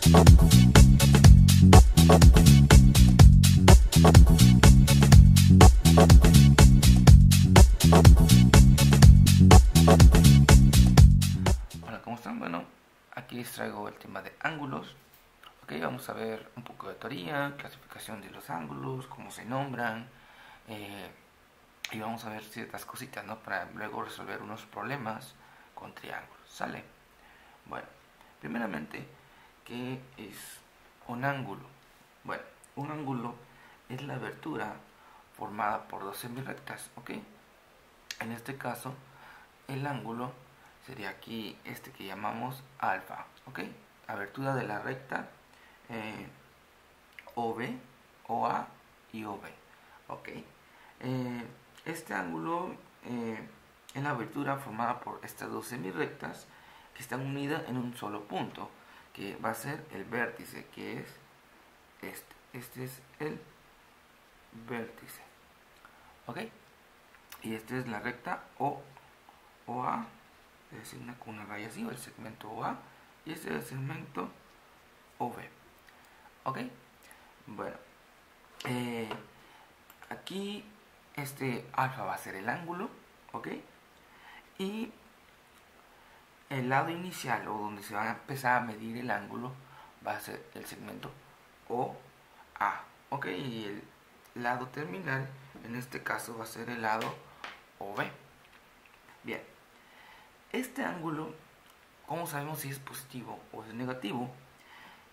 Hola, ¿cómo están? Bueno, aquí les traigo el tema de ángulos. Ok, vamos a ver un poco de teoría, clasificación de los ángulos, cómo se nombran, y vamos a ver ciertas cositas, ¿no? Para luego resolver unos problemas con triángulos. ¿Sale? Bueno, primeramente, ¿qué es un ángulo? Bueno, un ángulo es la abertura formada por dos semirrectas, ¿ok? En este caso, el ángulo sería aquí este que llamamos alfa, ¿ok? Abertura de la recta OB, OA y OB, ¿ok? Este ángulo es la abertura formada por estas dos semirrectas que están unidas en un solo punto, que va a ser el vértice, que es este. Este es el vértice, ¿ok? Y esta es la recta OA, se designa con una raya así, o el segmento OA, y este es el segmento OB, ¿ok? Bueno, aquí este alfa va a ser el ángulo, ¿ok? Y el lado inicial, o donde se va a empezar a medir el ángulo, va a ser el segmento OA, ¿ok? Y el lado terminal, en este caso, va a ser el lado OB. Bien, este ángulo, ¿cómo sabemos si es positivo o es negativo?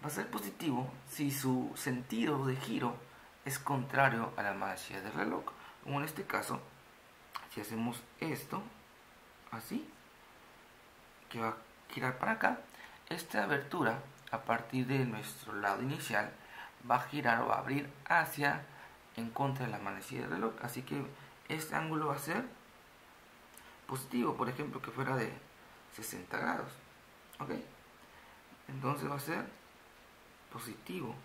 Va a ser positivo si su sentido de giro es contrario a la manecilla del reloj. Como en este caso, si hacemos esto, así, que va a girar para acá, esta abertura, a partir de nuestro lado inicial, va a girar o va a abrir hacia en contra de la manecilla del reloj. Así que este ángulo va a ser positivo, por ejemplo, que fuera de 60 grados, ¿ok? Entonces va a ser positivo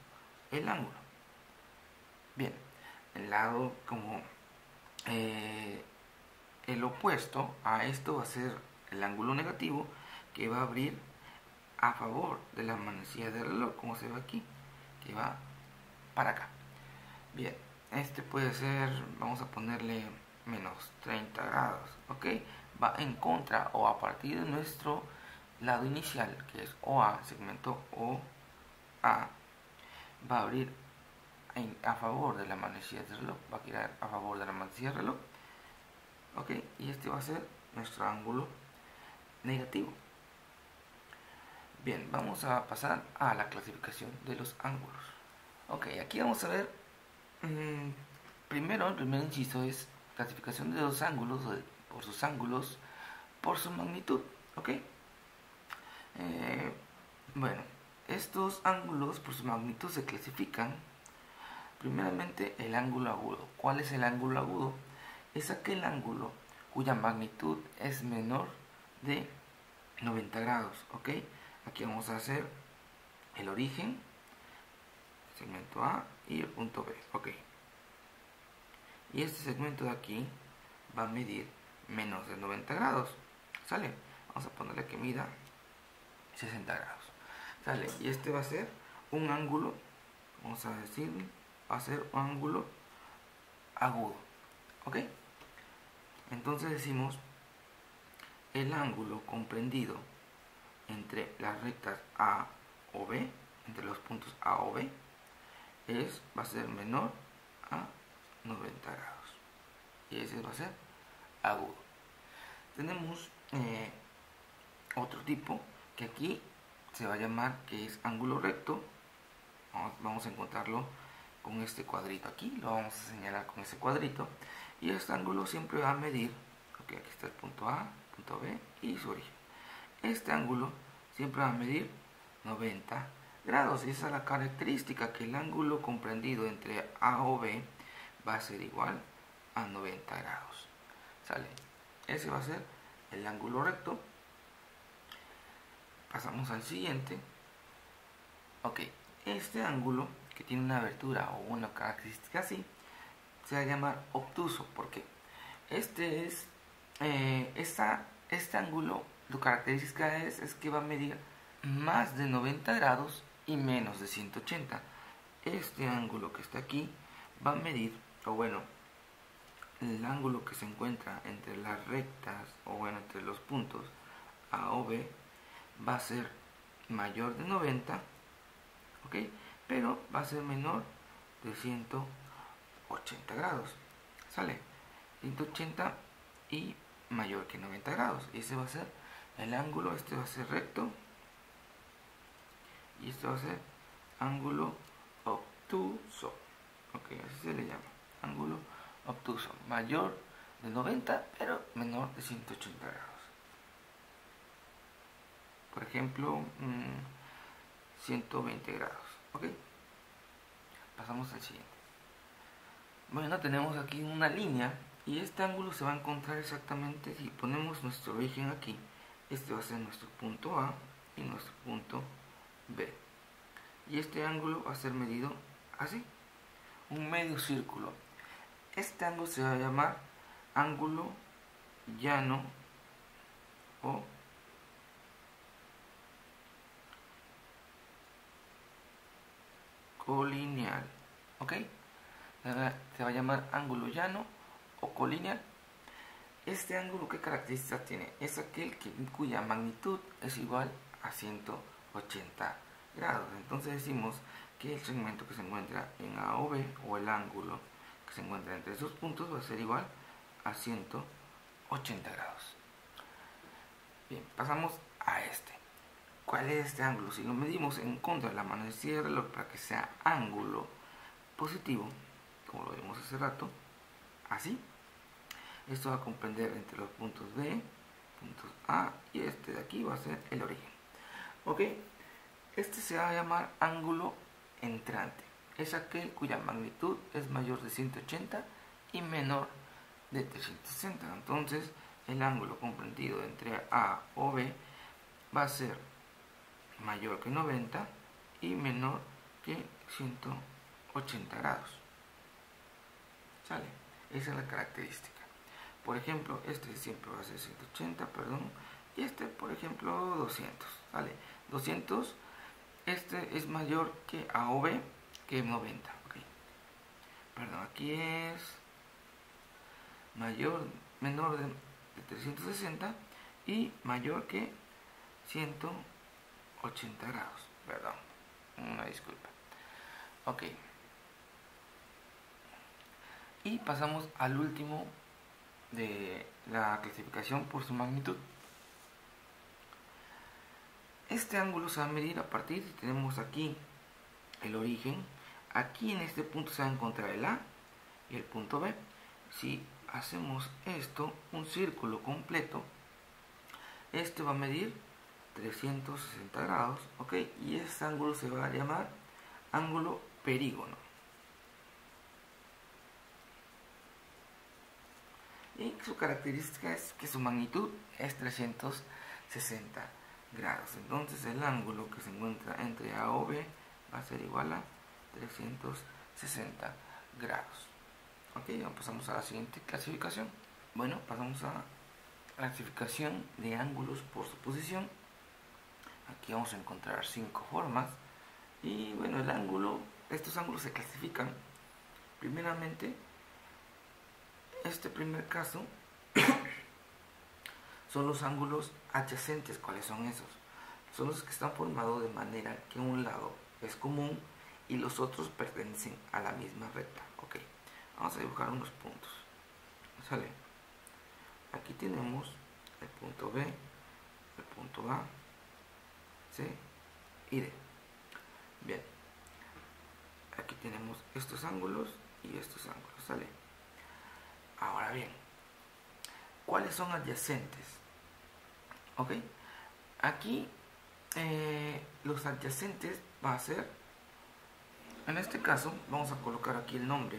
el ángulo. Bien, el lado como el opuesto a esto va a ser el ángulo negativo, que va a abrir a favor de la manecilla del reloj, como se ve aquí, que va para acá. Bien, este puede ser, vamos a ponerle menos 30 grados, ¿ok? Va en contra o a partir de nuestro lado inicial, que es OA, segmento OA, va a abrir a favor de la manecilla del reloj, va a girar a favor de la manecilla del reloj, ¿ok? Y este va a ser nuestro ángulo negativo. Bien, vamos a pasar a la clasificación de los ángulos. Ok, aquí vamos a ver, primero, el primer inciso es clasificación de los ángulos, por sus ángulos, por su magnitud, ¿ok? Bueno, estos ángulos por su magnitud se clasifican. Primeramente, el ángulo agudo. ¿Cuál es el ángulo agudo? Es aquel ángulo cuya magnitud es menor de 90 grados, ¿ok? Aquí vamos a hacer el origen, segmento A y el punto B, ¿ok? Y este segmento de aquí va a medir menos de 90 grados, ¿sale? Vamos a ponerle que mida 60 grados, ¿sale? Y este va a ser un ángulo, vamos a decir, va a ser un ángulo agudo, ¿ok? Entonces decimos el ángulo comprendido entre las rectas A o B, entre los puntos A o B, va a ser menor a 90 grados. Y ese va a ser agudo. Tenemos otro tipo que aquí se va a llamar que es ángulo recto. Vamos a encontrarlo con este cuadrito aquí, lo vamos a señalar con ese cuadrito. Y este ángulo siempre va a medir, ok, aquí está el punto A, punto B y su origen. Este ángulo siempre va a medir 90 grados y esa es la característica, que el ángulo comprendido entre A o B va a ser igual a 90 grados, ¿sale? Ese va a ser el ángulo recto. Pasamos al siguiente. Ok, este ángulo que tiene una abertura o una característica así se va a llamar obtuso, porque este es este ángulo, su característica es que va a medir más de 90 grados y menos de 180. Este ángulo que está aquí va a medir, o bueno, el ángulo que se encuentra entre las rectas, o bueno, entre los puntos A o B, va a ser mayor de 90, ¿ok? Pero va a ser menor de 180 grados, ¿sale? 180 y mayor que 90 grados. Y ese va a ser el ángulo, este va a ser recto, y este va a ser ángulo obtuso, ok, así se le llama, ángulo obtuso, mayor de 90 pero menor de 180 grados. Por ejemplo, 120 grados, ok. Pasamos al siguiente. Bueno, tenemos aquí una línea y este ángulo se va a encontrar exactamente si ponemos nuestro origen aquí. Este va a ser nuestro punto A y nuestro punto B. Y este ángulo va a ser medido así, un medio círculo. Este ángulo se va a llamar ángulo llano o colineal, ¿ok? Se va a llamar ángulo llano o colineal. Este ángulo, ¿qué características tiene? Es aquel cuya magnitud es igual a 180 grados. Entonces decimos que el segmento que se encuentra en A o B, o el ángulo que se encuentra entre esos puntos, va a ser igual a 180 grados. Bien, pasamos a este. ¿Cuál es este ángulo? Si lo medimos en contra de la manecilla del reloj para que sea ángulo positivo, como lo vimos hace rato, así. Esto va a comprender entre los puntos B, puntos A, y este de aquí va a ser el origen. Ok, este se va a llamar ángulo entrante. Es aquel cuya magnitud es mayor de 180 y menor de 360. Entonces, el ángulo comprendido entre A o B va a ser mayor que 90 y menor que 180 grados. ¿Sale? Esa es la característica. Por ejemplo, este siempre va a ser 180, perdón, y este, por ejemplo, 200, ¿vale? 200, este es mayor que A o B, que 90, ¿ok? Perdón, aquí es menor de 360 y mayor que 180 grados, perdón, una disculpa. Ok. Y pasamos al último de la clasificación por su magnitud. Este ángulo se va a medir a partir, si tenemos aquí el origen, aquí en este punto se va a encontrar el A y el punto B. Si hacemos esto, un círculo completo, este va a medir 360 grados, ok, y este ángulo se va a llamar ángulo perígono. Y su característica es que su magnitud es 360 grados. Entonces el ángulo que se encuentra entre A o B va a ser igual a 360 grados. Ok, pasamos a la siguiente clasificación. Bueno, pasamos a la clasificación de ángulos por su posición. Aquí vamos a encontrar 5 formas. Y bueno, estos ángulos se clasifican primeramente. Este primer caso son los ángulos adyacentes. ¿Cuáles son esos? Son los que están formados de manera que un lado es común y los otros pertenecen a la misma recta. Ok, vamos a dibujar unos puntos. ¿Sale? Aquí tenemos el punto B, el punto A, C y D. Bien, aquí tenemos estos ángulos y estos ángulos. ¿Sale? Ahora bien, ¿cuáles son adyacentes? Ok, aquí los adyacentes va a ser, en este caso vamos a colocar aquí el nombre,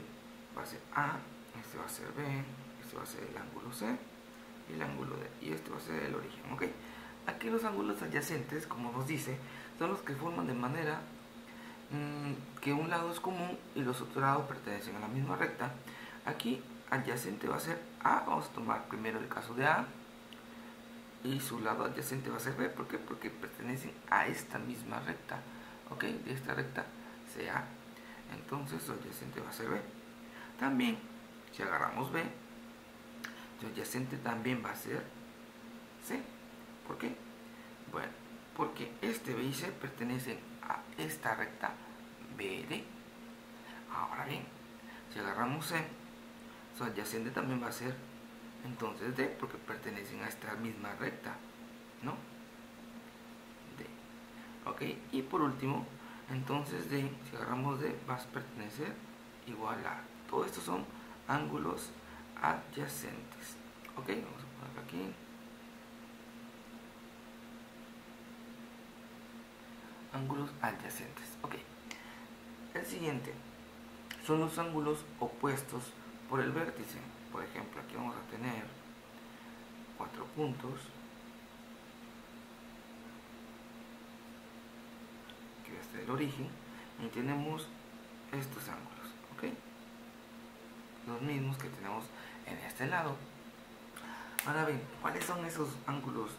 va a ser A, este va a ser B, este va a ser el ángulo C y el ángulo D, y este va a ser el origen. Ok, aquí los ángulos adyacentes, como nos dice, son los que forman de manera que un lado es común y los otros lados pertenecen a la misma recta. Aquí adyacente va a ser A, vamos a tomar primero el caso de A, y su lado adyacente va a ser B. ¿Por qué? Porque pertenecen a esta misma recta. ¿ok? De esta recta CA. Entonces su adyacente va a ser B. También, si agarramos B, su adyacente también va a ser C. ¿Por qué? Bueno, porque este B y C pertenecen a esta recta BD. Ahora bien, si agarramos C, su adyacente también va a ser entonces D, porque pertenecen a esta misma recta, ¿no? D. ¿Ok? Y por último, entonces D, si agarramos D, va a pertenecer igual a. Todos estos son ángulos adyacentes. ¿Ok? Vamos a ponerlo aquí. Ángulos adyacentes. Ok. El siguiente son los ángulos opuestos por el vértice. Por ejemplo, aquí vamos a tener 4 puntos. Aquí va a estar el origen. Y tenemos estos ángulos. ¿Ok? Los mismos que tenemos en este lado. Ahora bien, ¿cuáles son esos ángulos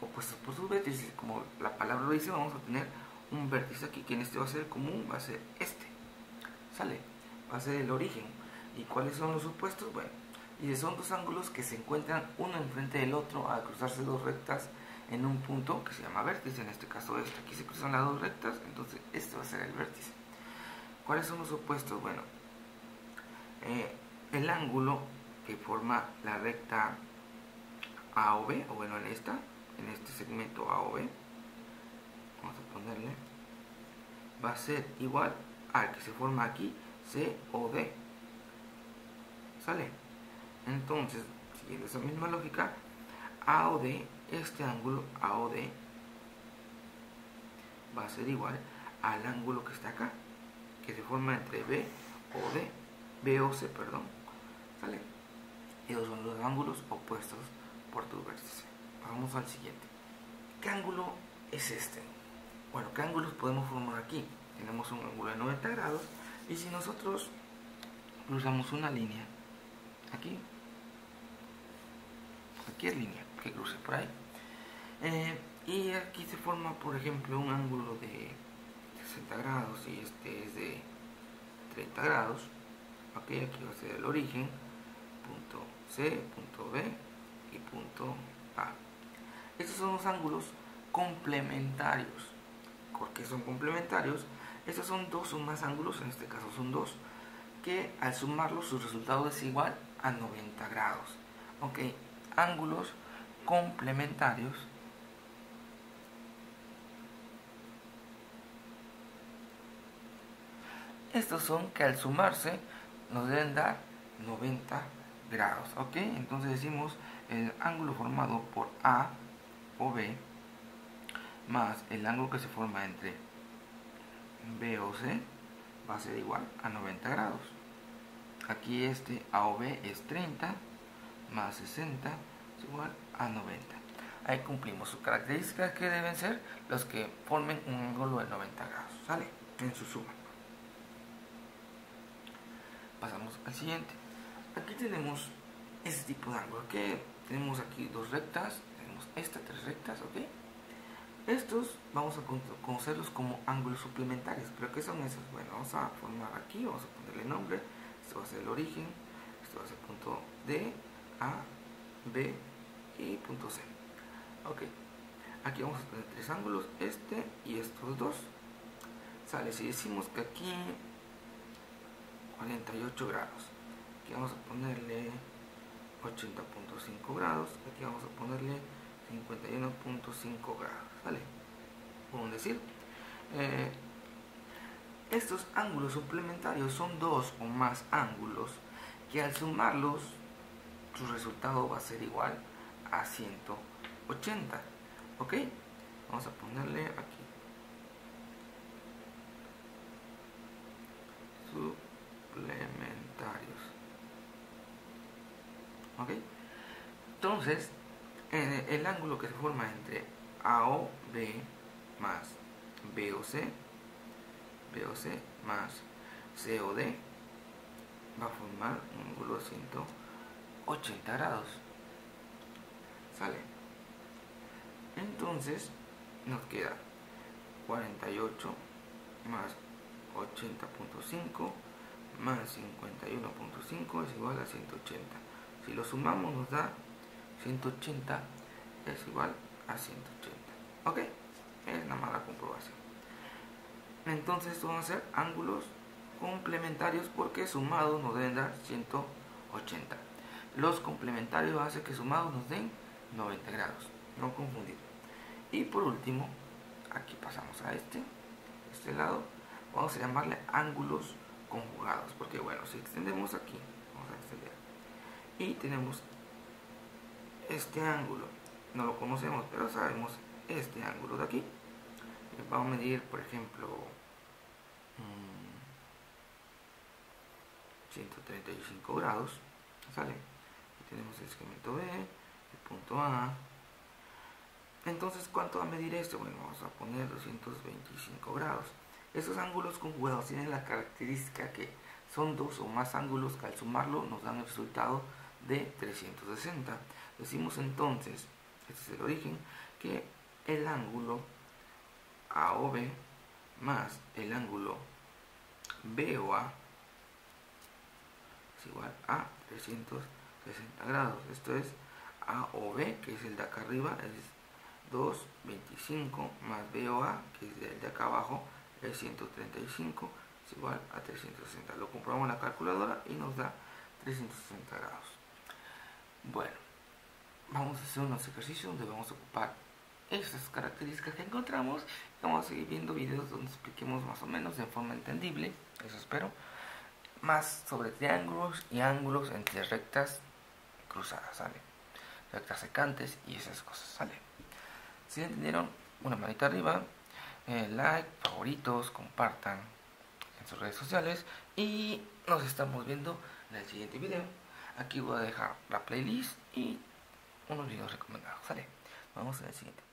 opuestos por sus vértices? Como la palabra lo dice, vamos a tener un vértice aquí, que en este va a ser común, va a ser este. ¿Sale? Va a ser el origen. ¿Y cuáles son los opuestos? Bueno, y son dos ángulos que se encuentran uno enfrente del otro al cruzarse dos rectas en un punto que se llama vértice, en este caso este. Aquí se cruzan las dos rectas, entonces este va a ser el vértice. ¿Cuáles son los opuestos? Bueno, el ángulo que forma la recta A o B, o bueno, en este segmento A o B, vamos a ponerle, va a ser igual al que se forma aquí, C o D. ¿Sale? Entonces, siguiendo esa misma lógica, A o D, este ángulo A o D va a ser igual al ángulo que está acá, que se forma entre B o D, B o C, perdón. ¿Sale? Esos son los ángulos opuestos por tu vértice. Vamos al siguiente. ¿Qué ángulo es este? Bueno, ¿qué ángulos podemos formar aquí? Tenemos un ángulo de 90 grados y si nosotros cruzamos una línea, aquí cualquier línea que cruce por ahí, y aquí se forma, por ejemplo, un ángulo de 60 grados y este es de 30 grados. Ok, aquí va a ser el origen, punto C, punto B y punto A. Estos son los ángulos complementarios. ¿Por qué son complementarios? Estos son dos o más ángulos, en este caso son dos, que al sumarlos su resultado es igual a 90 grados. Ok, ángulos complementarios estos son que al sumarse nos deben dar 90 grados. Ok, entonces decimos el ángulo formado por A o B más el ángulo que se forma entre B o C va a ser igual a 90 grados. Aquí este A o B es 30 más 60 es igual a 90. Ahí cumplimos sus características, que deben ser los que formen un ángulo de 90 grados. ¿Sale? En su suma. Pasamos al siguiente. Aquí tenemos este tipo de ángulo, que tenemos aquí dos rectas, tenemos estas tres rectas, ¿ok? Estos vamos a conocerlos como ángulos suplementarios. ¿Pero qué son esos? Bueno, vamos a formar aquí, vamos a ponerle nombre. Esto va a ser el origen, esto va a ser punto D, A, B y punto C. Ok, aquí vamos a tener tres ángulos, este y estos dos. Sale, si decimos que aquí 48 grados, aquí vamos a ponerle 80.5 grados, aquí vamos a ponerle 51.5 grados, ¿vale? Podemos decir, estos ángulos suplementarios son dos o más ángulos que al sumarlos su resultado va a ser igual a 180, ¿ok? Vamos a ponerle aquí suplementarios, ¿ok? Entonces, el ángulo que se forma entre A o B más B o C más C o D va a formar un ángulo de 180 grados. ¿Sale? Entonces nos queda 48 más 80.5 más 51.5 es igual a 180. Si lo sumamos nos da 180 es igual a 180. Ok, es nada más la comprobación. Entonces estos van a ser ángulos complementarios porque sumados nos deben dar 180. Los complementarios hacen que sumados nos den 90 grados, no confundir. Y por último, aquí pasamos a este lado, vamos a llamarle ángulos conjugados, porque bueno, si extendemos aquí, vamos a extender, y tenemos este ángulo, no lo conocemos, pero sabemos este ángulo de aquí. Vamos a medir, por ejemplo, 135 grados, ¿sale? Aquí tenemos el segmento B, el punto A. Entonces, ¿cuánto va a medir esto? Bueno, vamos a poner 225 grados. Estos ángulos conjugados tienen la característica que son dos o más ángulos que al sumarlo nos dan el resultado de 360. Decimos entonces, este es el origen, que el ángulo AOB más el ángulo BOA es igual a 360 grados. Esto es AOB, que es el de acá arriba, es 225 más BOA, que es el de acá abajo, es 135, es igual a 360. Lo comprobamos en la calculadora y nos da 360 grados. Bueno, vamos a hacer unos ejercicios donde vamos a ocupar estas características que encontramos. Vamos a seguir viendo videos donde expliquemos más o menos de forma entendible, eso espero, más sobre triángulos y ángulos entre rectas cruzadas, ¿sale? Rectas secantes y esas cosas, ¿sale? Si entendieron, una manita arriba, like, favoritos, compartan en sus redes sociales y nos estamos viendo en el siguiente video. Aquí voy a dejar la playlist y unos videos recomendados, ¿sale? Vamos en el siguiente.